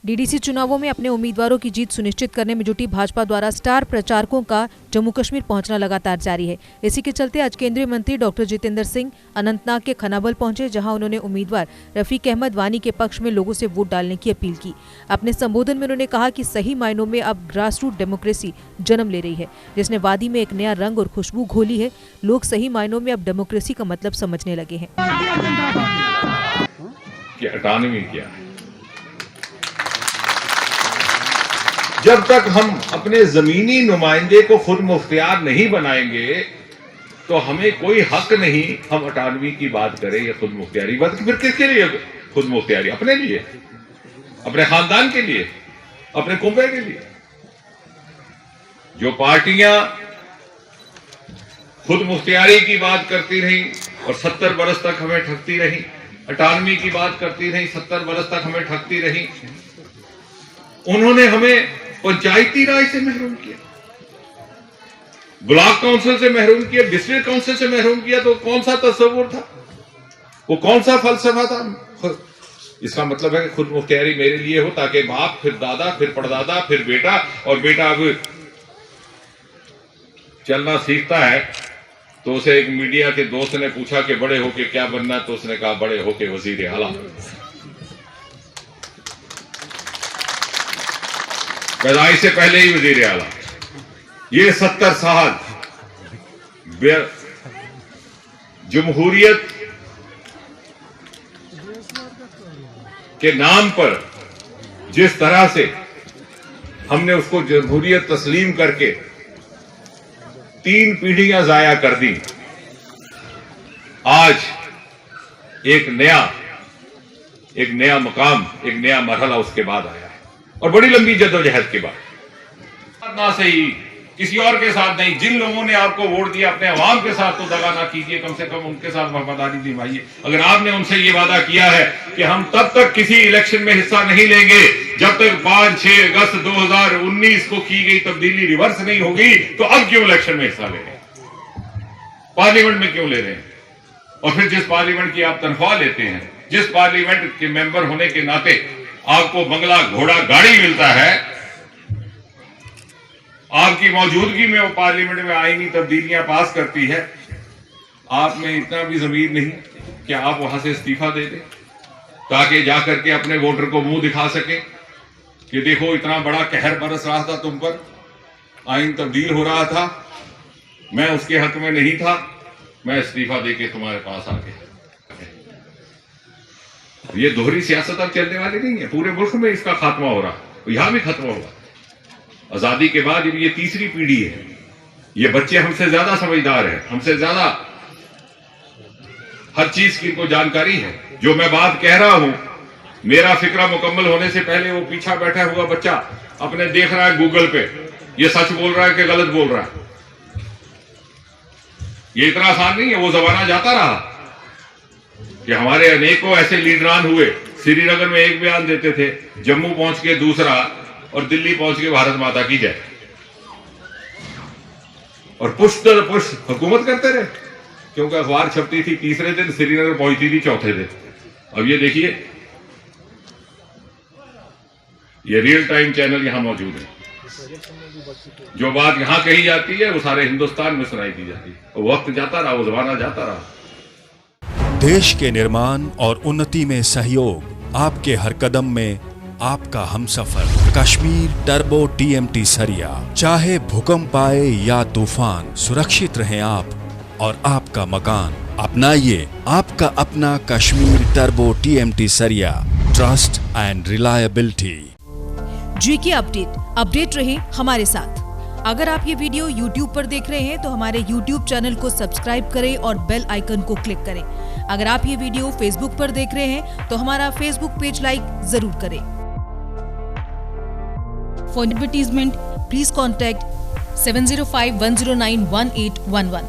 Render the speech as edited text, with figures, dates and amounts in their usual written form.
DDC चुनावों में अपने उम्मीदवारों की जीत सुनिश्चित करने में जुटी भाजपा द्वारा स्टार प्रचारकों का जम्मू कश्मीर पहुंचना लगातार जारी है। इसी के चलते आज केंद्रीय मंत्री डॉक्टर जितेंद्र सिंह अनंतनाग के खनाबल पहुंचे, जहां उन्होंने उम्मीदवार रफीक अहमद वानी के पक्ष में लोगों से वोट डालने की अपील की। अपने संबोधन में उन्होंने कहा कि सही मायनों में अब ग्रास रूट डेमोक्रेसी जन्म ले रही है, जिसने वादी में एक नया रंग और खुशबू घोली है। लोग सही मायनों में अब डेमोक्रेसी का मतलब समझने लगे हैं। जब तक हम अपने जमीनी नुमाइंदे को खुद मुख्तियार नहीं बनाएंगे तो हमें कोई हक नहीं हम अटानवी की बात करें या खुद मुख्तियारी बात। फिर किसके लिए खुद मुख्तियारी? अपने लिए, अपने खानदान के लिए, अपने कुंबे के लिए। जो पार्टियां खुद मुख्तियारी की बात करती रही और 70 बरस तक हमें ठगती रही, अटानवी की बात करती रही, 70 बरस तक हमें ठगती रही, उन्होंने हमें पंचायती राज से महरूम किया, ब्लॉक काउंसिल से महरूम किया, डिस्ट्रिक्ट काउंसिल से महरूम किया। तो कौन सा तस्वुर था, वो कौन सा फलसफा था? इसका मतलब है कि खुद मुख्तियारी मेरे लिए हो ताकि बाप, फिर दादा, फिर परदादा, फिर बेटा, और बेटा अब चलना सीखता है तो उसे एक मीडिया के दोस्त ने पूछा कि बड़े होके क्या बनना, तो उसने कहा बड़े होके वजीर आला। पैदाइश से पहले ही वजीर आला। ये 70 साल जमहूरियत के नाम पर जिस तरह से हमने उसको जमहूरियत तस्लीम करके 3 पीढ़ियां जाया कर दी, आज एक नया मकाम, एक नया मरहला उसके बाद आया है, और बड़ी लंबी जद्दोजहद के बाद। ना सही किसी और के साथ नहीं, जिन लोगों ने आपको वोट दिया अपने अवाम के साथ तो दगा ना कीजिए, कम से कम उनके साथ वफादारी निभाइए। अगर आपने उनसे ये वादा किया है कि हम तब तक किसी इलेक्शन में हिस्सा नहीं लेंगे जब तक 5-6 अगस्त 2019 को की गई तब्दीली रिवर्स नहीं होगी, तो अब क्यों इलेक्शन में हिस्सा ले रहे हैं? पार्लियामेंट में क्यों ले रहे हैं? और फिर जिस पार्लियामेंट की आप तनख्वाह लेते हैं, जिस पार्लियामेंट के मेंबर होने के नाते आपको बंगला, घोड़ा, गाड़ी मिलता है, आपकी मौजूदगी में वो पार्लियामेंट में आईनी तब्दीलियां पास करती है, आप में इतना भी ज़मीर नहीं कि आप वहां से इस्तीफा दे दें ताकि जाकर के अपने वोटर को मुंह दिखा सके कि देखो इतना बड़ा कहर बरस रहा था तुम पर, आईन तब्दील हो रहा था, मैं उसके हक में नहीं था, मैं इस्तीफा देके तुम्हारे पास आ गया। ये दोहरी सियासत अब चलने वाली नहीं है। पूरे मुल्क में इसका खात्मा हो रहा है, यहां भी खत्म होगा। आजादी के बाद ये तीसरी पीढ़ी है। ये बच्चे हमसे ज्यादा समझदार हैं, हमसे ज्यादा हर चीज की इनको जानकारी है। जो मैं बात कह रहा हूं, मेरा फिक्रा मुकम्मल होने से पहले वो पीछा बैठा हुआ बच्चा अपने देख रहा है गूगल पे, ये सच बोल रहा है कि गलत बोल रहा है। ये इतना आसान नहीं है। वो जमाना जाता रहा कि हमारे अनेकों ऐसे लीडरान हुए, श्रीनगर में एक बयान देते थे, जम्मू पहुंच के दूसरा, और दिल्ली पहुंच के भारत माता की जय, और पुष्ट हुकूमत करते रहे, क्योंकि अखबार छपती थी तीसरे दिन, श्रीनगर पहुंचती थी चौथे दिन। अब ये देखिए, ये रियल टाइम चैनल यहां मौजूद है। जो बात यहां कही जाती है वो सारे हिंदुस्तान में सुनाई दी जाती है। वक्त जाता रहा, वो जमाना जाता रहा। देश के निर्माण और उन्नति में सहयोग, आपके हर कदम में आपका हमसफर। कश्मीर टर्बो TMT सरिया, चाहे भूकंप आए या तूफान, सुरक्षित रहें आप और आपका मकान। अपनाइए आपका अपना कश्मीर टर्बो TMT सरिया, trust and reliability. GK update रहे हमारे साथ। अगर आप ये वीडियो YouTube पर देख रहे हैं तो हमारे YouTube चैनल को सब्सक्राइब करें और बेल आइकन को क्लिक करें। अगर आप ये वीडियो Facebook पर देख रहे हैं तो हमारा Facebook पेज लाइक जरूर करें। For advertisement, please contact 705-109-1811.